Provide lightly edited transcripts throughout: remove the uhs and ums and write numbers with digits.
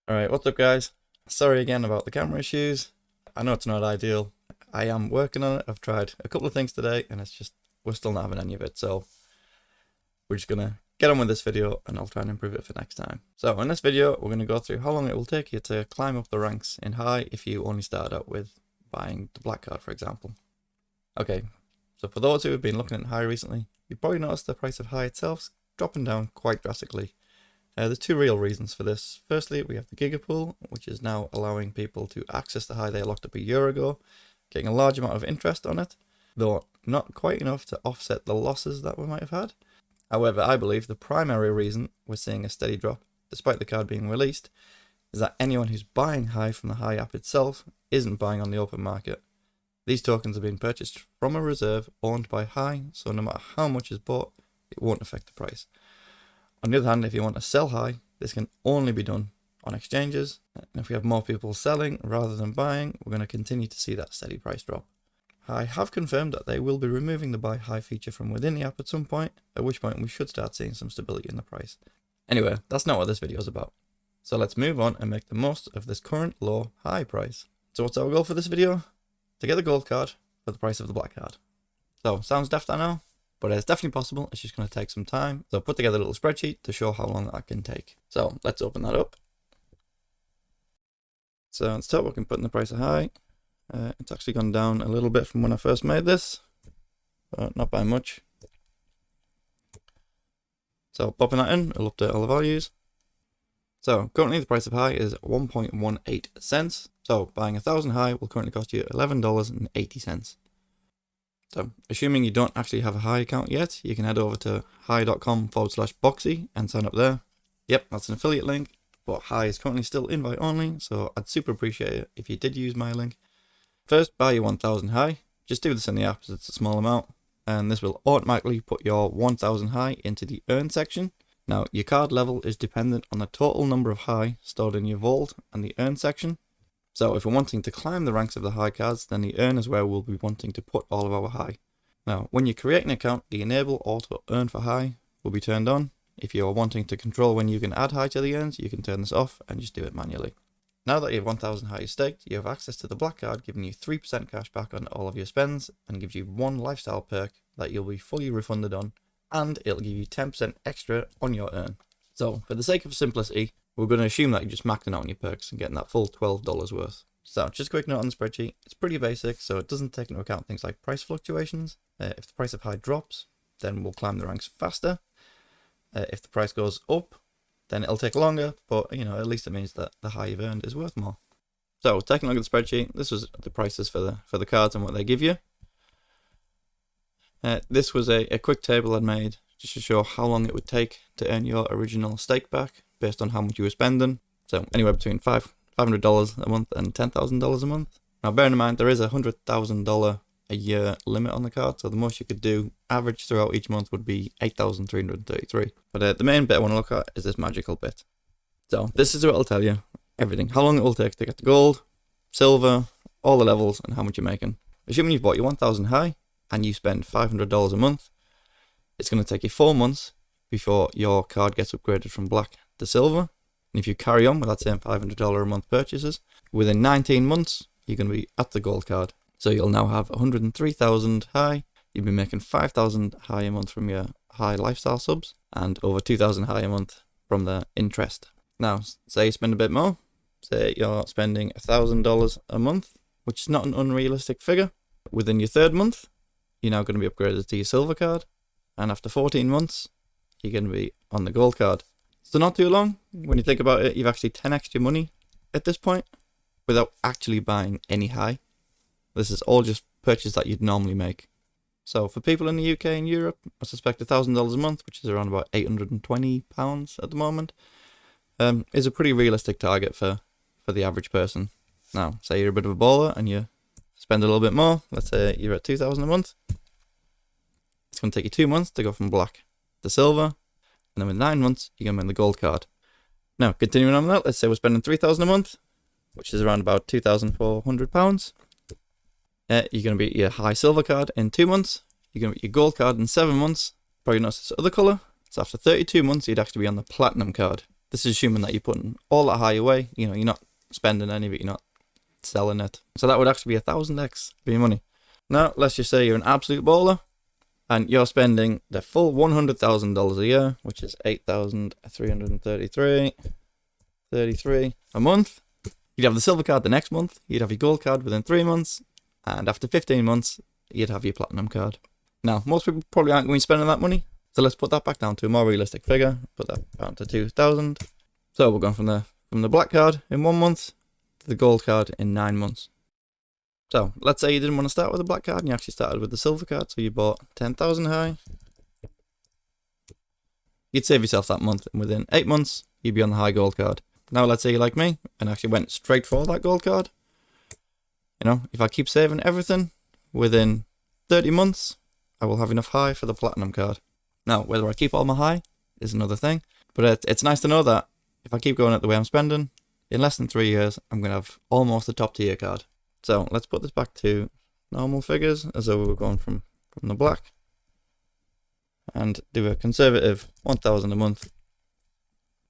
Alright, what's up guys? Sorry again about the camera issues. I know it's not ideal. I am working on it. I've tried a couple of things today and it's just, we're still not having any of it. So we're just gonna get on with this video and I'll try and improve it for next time. So in this video, we're gonna go through how long it will take you to climb up the ranks in high if you only start out with buying the black card, for example. Okay, so for those who have been looking at high recently, you've probably noticed the price of high itself dropping down quite drastically. There's two real reasons for this. Firstly, we have the gigapool, which is now allowing people to access the high they locked up a year ago, getting a large amount of interest on it, though not quite enough to offset the losses that we might have had. However, I believe the primary reason we're seeing a steady drop, despite the card being released, is that anyone who's buying high from the high app itself isn't buying on the open market. These tokens are being purchased from a reserve owned by high, so no matter how much is bought, it won't affect the price. On the other hand, if you want to sell high, this can only be done on exchanges. And if we have more people selling rather than buying, we're going to continue to see that steady price drop. I have confirmed that they will be removing the buy high feature from within the app at some point, at which point we should start seeing some stability in the price. Anyway, that's not what this video is about. So let's move on and make the most of this current low high price. So what's our goal for this video? To get the gold card for the price of the black card. So sounds daft, I know, but it's definitely possible. It's just going to take some time. So I'll put together a little spreadsheet to show how long that can take. So let's open that up. So let's start, we can put in the price of high. It's actually gone down a little bit from when I first made this, but not by much. So popping that in, it'll update all the values. So currently the price of high is 1.18 cents. So buying 1,000 high will currently cost you $11.80. So assuming you don't actually have a high account yet, you can head over to high.com/boxy and sign up there. Yep, that's an affiliate link, but high is currently still invite only, so I'd super appreciate it if you did use my link. First, buy your 1,000 high. Just do this in the app as it's a small amount, and this will automatically put your 1,000 high into the earn section. Now, your card level is dependent on the total number of high stored in your vault and the earn section. So if we're wanting to climb the ranks of the high cards, then the earn is where we'll be wanting to put all of our high. Now, when you create an account, the enable auto earn for high will be turned on. If you're wanting to control when you can add high to the earns, you can turn this off and just do it manually. Now that you have 1,000 high staked, you have access to the black card, giving you 3% cash back on all of your spends, and gives you one lifestyle perk that you'll be fully refunded on, and it'll give you 10% extra on your earn. So for the sake of simplicity, we're going to assume that you're just maxing out on your perks and getting that full $12 worth. So just a quick note on the spreadsheet, it's pretty basic, so it doesn't take into account things like price fluctuations. If the price of high drops, then we'll climb the ranks faster. If the price goes up, then it'll take longer, but you know, at least it means that the high you've earned is worth more. So taking a look at the spreadsheet, this was the prices for the cards and what they give you. This was a quick table I'd made just to show how long it would take to earn your original stake back based on how much you were spending. So anywhere between $500 a month and $10,000 a month. Now bearing in mind there is a $100,000 a year limit on the card, so the most you could do average throughout each month would be 8,333. But the main bit I want to look at is this magical bit. So this is what it'll tell you everything, how long it will take to get the gold, silver, all the levels, and how much you're making. Assuming you've bought your 1,000 high and you spend $500 a month, it's going to take you 4 months before your card gets upgraded from black to silver. And if you carry on with that same $500 a month purchases, within 19 months, you're going to be at the gold card. So you'll now have 103,000 high, you'll be making 5,000 high a month from your high lifestyle subs, and over 2,000 high a month from the interest. Now, say you spend a bit more, say you're spending $1,000 a month, which is not an unrealistic figure. Within your third month, you're now going to be upgraded to your silver card, and after 14 months, you're going to be on the gold card. So not too long, when you think about it, you've actually 10x'd your money at this point, without actually buying any high. This is all just purchase that you'd normally make. So for people in the UK and Europe, I suspect $1,000 a month, which is around about £820 at the moment, is a pretty realistic target for the average person. Now, say you're a bit of a baller and you spend a little bit more. Let's say you're at $2,000 a month. It's going to take you 2 months to go from black to silver, and then with 9 months, you're going to win the gold card. Now, continuing on with that, let's say we're spending $3,000 a month, which is around about £2,400. You're going to be your high silver card in 2 months. You're going to be your gold card in 7 months. Probably notice this other colour. So after 32 months, you'd actually be on the platinum card. This is assuming that you're putting all that high away. You know, you're not spending any of it, you're not selling it. So that would actually be 1,000x for your money. Now, let's just say you're an absolute baller and you're spending the full $100,000 a year, which is 8,333 a month. You'd have the silver card the next month, you'd have your gold card within 3 months, and after 15 months, you'd have your platinum card. Now, most people probably aren't going to be spending that money, so let's put that back down to a more realistic figure. Put that down to 2,000. So we're going from the black card in 1 month to the gold card in 9 months. So let's say you didn't want to start with the black card and you actually started with the silver card, so you bought 10,000 high. You'd save yourself that month, and within 8 months, you'd be on the high gold card. Now let's say you're like me and actually went straight for that gold card. You know, if I keep saving everything, within 30 months, I will have enough high for the platinum card. Now, whether I keep all my high is another thing, but it's nice to know that if I keep going at the way I'm spending, in less than 3 years, I'm going to have almost a top tier card. So let's put this back to normal figures, as though we were going from the black, and do a conservative 1,000 a month,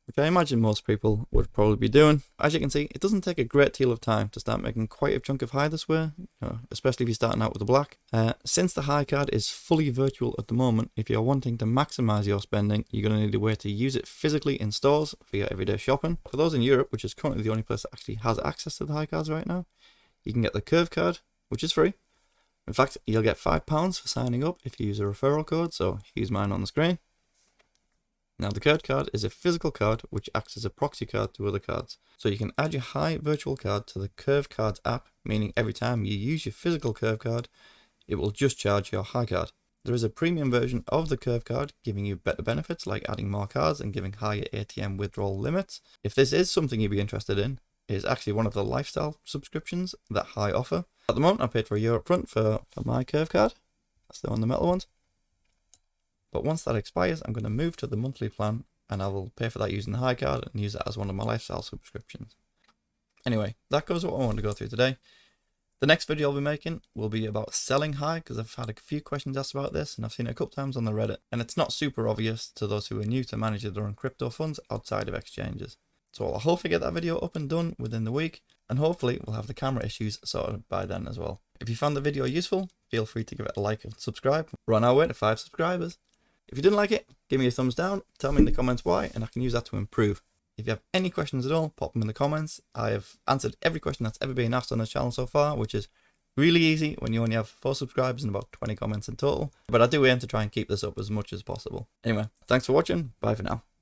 which I imagine most people would probably be doing. As you can see, it doesn't take a great deal of time to start making quite a chunk of high this way, especially if you're starting out with the black. Since the high card is fully virtual at the moment, if you're wanting to maximize your spending, you're going to need a way to use it physically in stores for your everyday shopping. For those in Europe, which is currently the only place that actually has access to the high cards right now, you can get the curve card, which is free. In fact, you'll get £5 for signing up if you use a referral code, so use mine on the screen. Now, the curve card is a physical card which acts as a proxy card to other cards. So you can add your high virtual card to the Curve Cards app, meaning every time you use your physical curve card, it will just charge your high card. There is a premium version of the curve card giving you better benefits like adding more cards and giving higher ATM withdrawal limits. If this is something you'd be interested in, it is actually one of the lifestyle subscriptions that High offer. At the moment, I paid for a year up front for my curve card. That's the metal ones. But once that expires, I'm going to move to the monthly plan, and I will pay for that using the high card and use that as one of my lifestyle subscriptions. Anyway, that goes what I want to go through today. The next video I'll be making will be about selling high, because I've had a few questions asked about this, and I've seen it a couple times on the Reddit, and it's not super obvious to those who are new to managing their own crypto funds outside of exchanges. So I'll hopefully get that video up and done within the week, and hopefully we'll have the camera issues sorted by then as well. If you found the video useful, feel free to give it a like and subscribe. We're on our way to 5 subscribers. If you didn't like it, give me a thumbs down, tell me in the comments why, and I can use that to improve. If you have any questions at all, pop them in the comments. I have answered every question that's ever been asked on this channel so far, which is really easy when you only have 4 subscribers and about 20 comments in total. But I do aim to try and keep this up as much as possible. Anyway, thanks for watching. Bye for now.